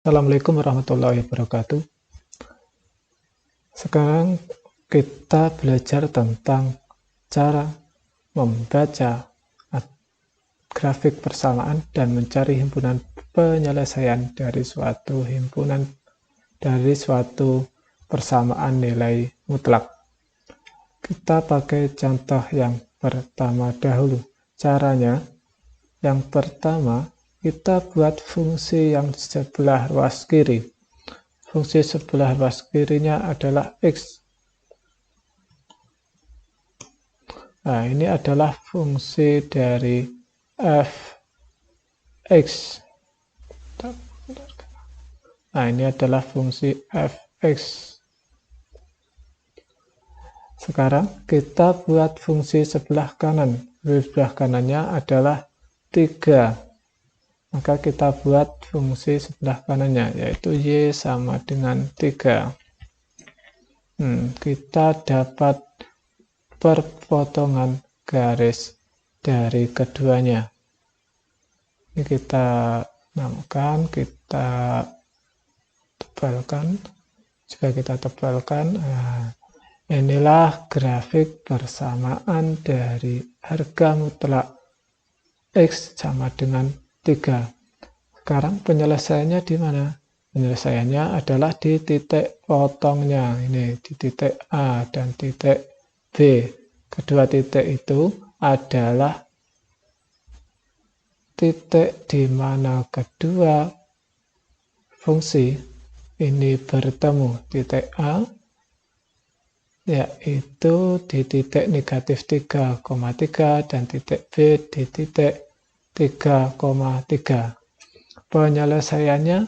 Assalamualaikum warahmatullahi wabarakatuh. Sekarang kita belajar tentang cara membaca grafik persamaan dan mencari himpunan penyelesaian dari suatu persamaan nilai mutlak. Kita pakai contoh yang pertama dahulu. Caranya, yang pertama, kita buat fungsi yang sebelah ruas kiri. Fungsi sebelah ruas kirinya adalah X. Nah, ini adalah fungsi dari fx. Nah, ini adalah fungsi fx. Sekarang kita buat fungsi sebelah kanan. Sebelah kanannya adalah 3. Maka kita buat fungsi sebelah kanannya, yaitu Y sama dengan 3. Kita dapat perpotongan garis dari keduanya. Ini kita namakan, kita tebalkan. Jika kita tebalkan, inilah grafik persamaan dari harga mutlak X sama dengan 3. Sekarang penyelesaiannya di mana? Penyelesaiannya adalah di titik potongnya. Ini di titik A dan titik B. Kedua titik itu adalah titik di mana kedua fungsi ini bertemu. Titik A yaitu di titik negatif 3,3 dan titik B di titik 3,3. Penyelesaiannya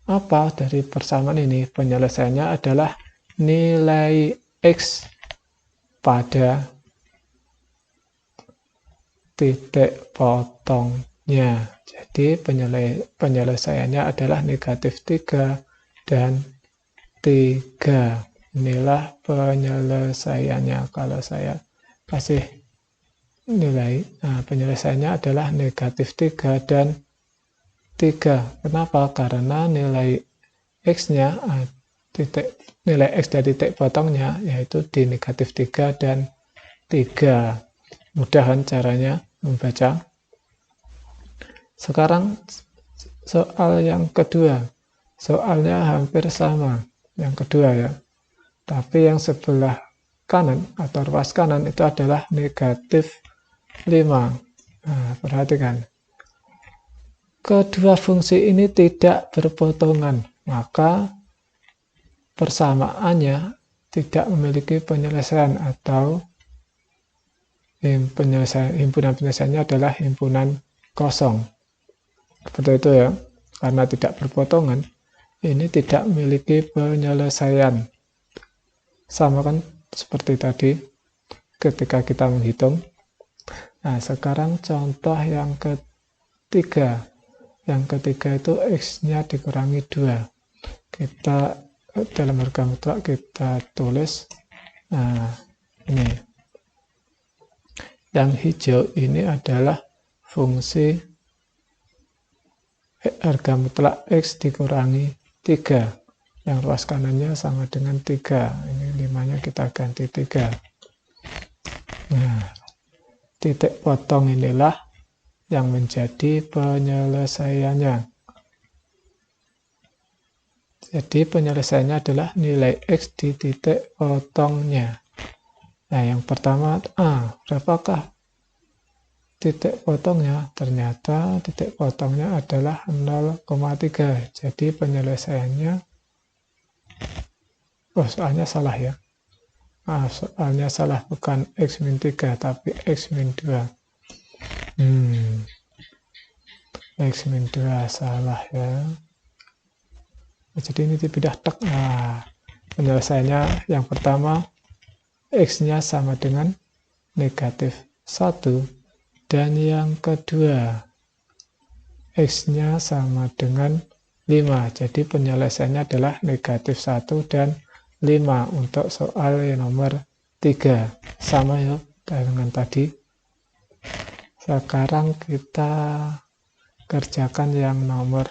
apa dari persamaan ini? Penyelesaiannya adalah nilai X pada titik potongnya. Jadi penyelesaiannya adalah negatif 3 dan 3. Inilah penyelesaiannya. Kalau saya kasih nilai, penyelesaiannya adalah negatif 3 dan 3. Kenapa? Karena nilai X-nya, nilai X dari titik potongnya, yaitu di negatif 3 dan 3. Mudahan caranya membaca. Sekarang soal yang kedua. Soalnya hampir sama. Yang kedua ya. Tapi yang sebelah kanan atau ruas kanan itu adalah negatif 5. Nah, perhatikan. Kedua fungsi ini tidak berpotongan, maka persamaannya tidak memiliki penyelesaian atau himpunan penyelesaiannya adalah himpunan kosong. Seperti itu ya. Karena tidak berpotongan, ini tidak memiliki penyelesaian. Sama kan seperti tadi ketika kita menghitung. Nah, sekarang contoh yang ketiga. Yang ketiga itu X-nya dikurangi 2. Kita dalam harga mutlak kita tulis. Nah, ini. Yang hijau ini adalah fungsi harga mutlak X dikurangi 3. Yang ruas kanannya sama dengan 3. Ini 5-nya kita ganti 3. Nah, titik potong inilah yang menjadi penyelesaiannya. Jadi penyelesaiannya adalah nilai X di titik potongnya. Nah, yang pertama A. Berapakah titik potongnya? Ternyata titik potongnya adalah 0,3. Jadi penyelesaiannya, soalnya salah ya. Soalnya salah, bukan X-3 tapi X-2. X-2 salah ya. Jadi ini dipindah tek. Penyelesaiannya yang pertama X-nya sama dengan negatif 1. Dan yang kedua X-nya sama dengan 5. Jadi penyelesaiannya adalah negatif 1 dan 5 untuk soal yang nomor 3. Sama ya dengan tadi. Sekarang kita kerjakan yang nomor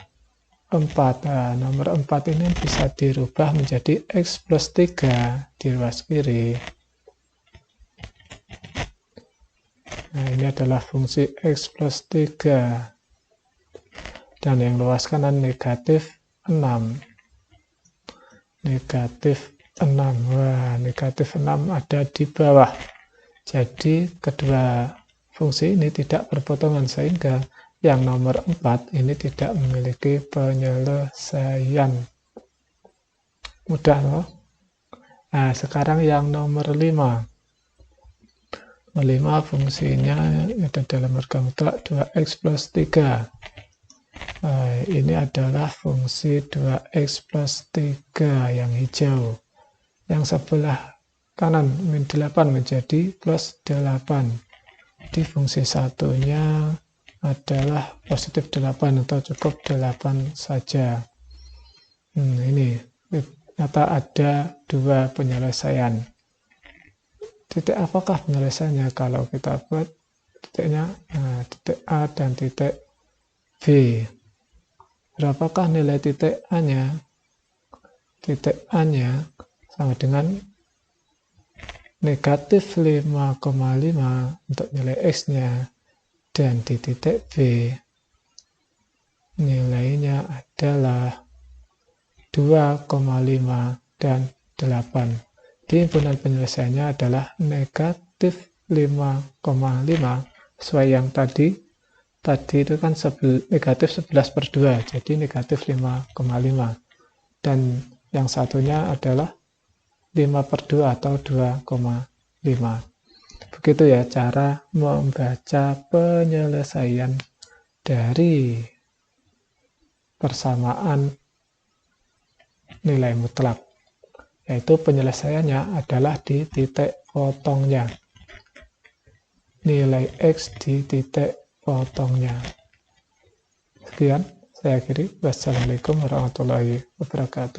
4. Nah, nomor 4 ini bisa dirubah menjadi X plus 3 di ruas kiri. Nah, ini adalah fungsi X plus 3. Dan yang luas kanan negatif 6. Negatif 6. Wah, negatif 6 ada di bawah. Jadi kedua fungsi ini tidak berpotongan sehingga yang nomor 4 ini tidak memiliki penyelesaian. Mudah loh. Nah, sekarang yang nomor 5. 5 fungsinya ada dalam marga mutlak 2x plus 3. Nah, ini adalah fungsi 2x plus 3 yang hijau. Yang sebelah kanan min 8 menjadi plus 8. Di fungsi satunya adalah positif 8 atau cukup 8 saja. Ini ternyata ada dua penyelesaian. Titik apakah penyelesaiannya? Kalau kita buat titiknya titik A dan titik B. Berapakah nilai titik A-nya? Titik A-nya sama dengan negatif 5,5 untuk nilai X-nya. Dan di titik B, nilainya adalah 2,5 dan 8. Di himpunan penyelesaiannya adalah negatif 5,5 sesuai yang tadi itu kan negatif 11/2, jadi negatif 5,5. Dan yang satunya adalah 5/2 atau 2,5. Begitu ya cara membaca penyelesaian dari persamaan nilai mutlak. Yaitu penyelesaiannya adalah di titik potongnya. Nilai X di titik potongnya. Sekian, saya akhiri. Wassalamualaikum warahmatullahi wabarakatuh.